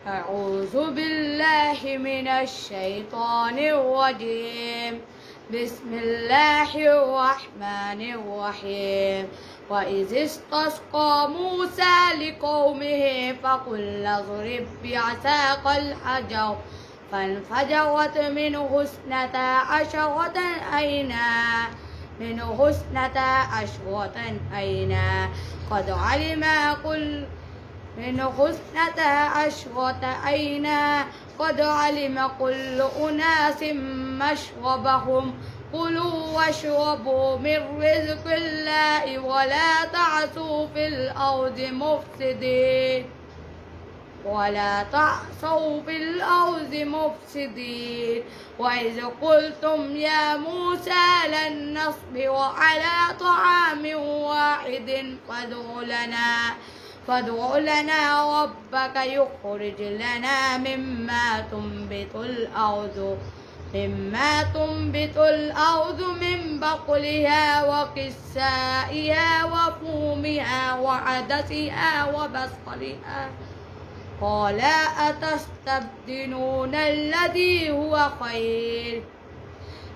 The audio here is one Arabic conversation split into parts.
أعوذ بالله من الشيطان الرجيم. بسم الله الرحمن الرحيم. وإذ استسقى موسى لقومه فقل اضرب بعصاك الحجر فانفجرت منه اثنتا عشرة عينا قد علم كل أناس مشربهم كلوا واشربوا من رزق الله ولا تعثوا في الأرض مفسدين وإذ قلتم يا موسى لن نصبر على طعام واحد فادع لنا ربك يخرج لنا مما تنبت الأرض من بقلها وقثائها وفومها وعدسها وبصلها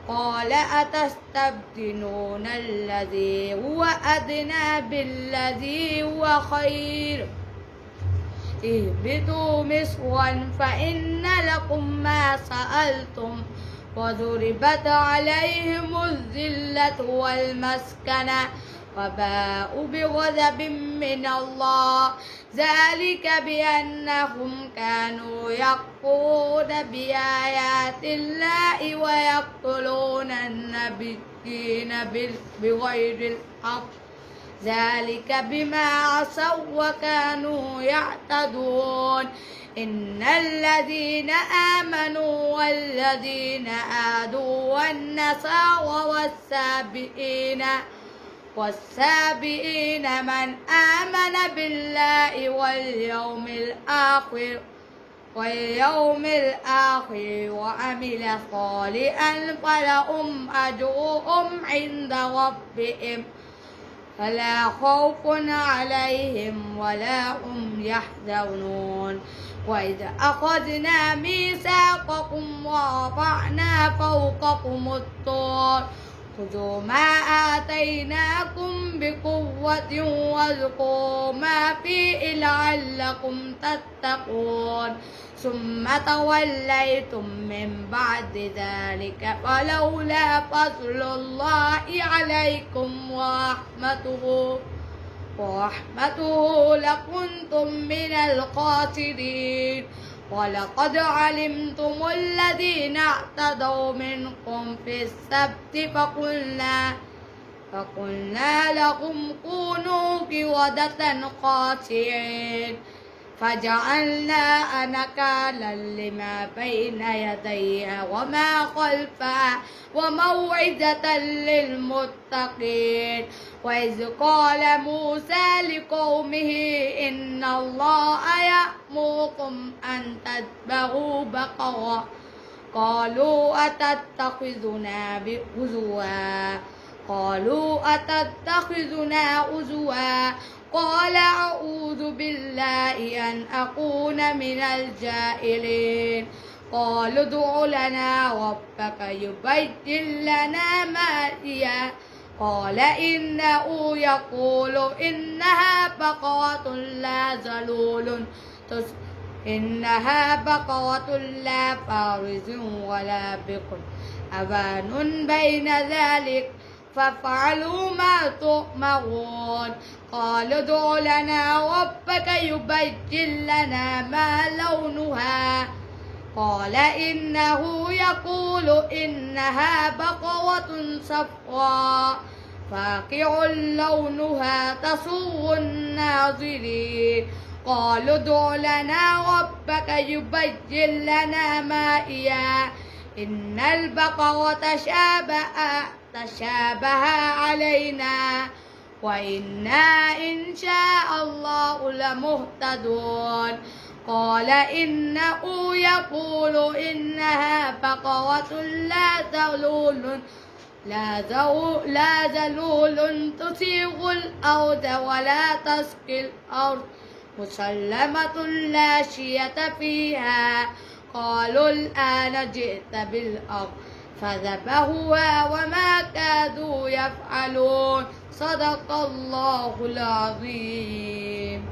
قال أتستبدلون الذي هو أدنى بالذي هو خير اهبطوا مصرا فإن لكم ما سألتم وضربت عليهم الذلة والمسكنة وباءوا بغضب من الله ذلك بأنهم كانوا يكفرون بآيات الله ويقتلون النبيين بغير الحق ذلك بما عصوا وكانوا يعتدون إن الذين آمنوا والذين آدوا والنصارى والسابئين من آمن بالله واليوم الآخر وعمل صالحا فلهم أجرهم عند ربهم فلا خوف عليهم ولا هم يحزنون وإذ أخذنا ميثاقكم ورفعنا فوقكم الطور خذوا ما آتيناكم بقوة واذكروا ما فيه لعلكم تتقون ثم توليتم من بعد ذلك فلولا فضل الله عليكم ورحمته لكنتم من الخاسرين ولقد علمتم الذين اعتدوا منكم في السبت فقلنا لهم كونوا قردة خاسئين فجعلنا نكالا لما بين يديها وما خلفها وموعظة للمتقين وإذ قال موسى لقومه إن الله يأمركم أن تذبحوا بقرة قالوا أتتخذنا هزوا قال أعوذ بالله أن أكون من الجاهلين قالوا ادع لنا ربك يبين لنا ما هي قال إنه يقول إنها بقرة لا فارز ولا بكر أوان بين ذلك فافعلوا ما تؤمرون قالوا ادع لنا ربك يبين لنا ما لونها قال إنه يقول إنها بقرة صفراء فاقع لونها تسر الناظرين قالوا ادع لنا ربك يبين لنا ما هي إن البقرة تشابه علينا وإنا إن شاء الله لمهتدون قال إنه يقول إنها بقرة لا ذلول تثير الأرض ولا تسقي الأرض مسلمة لا شية فيها قالوا الآن جئت بالحق فذبحوها وما كادوا يفعلون صدق الله العظيم.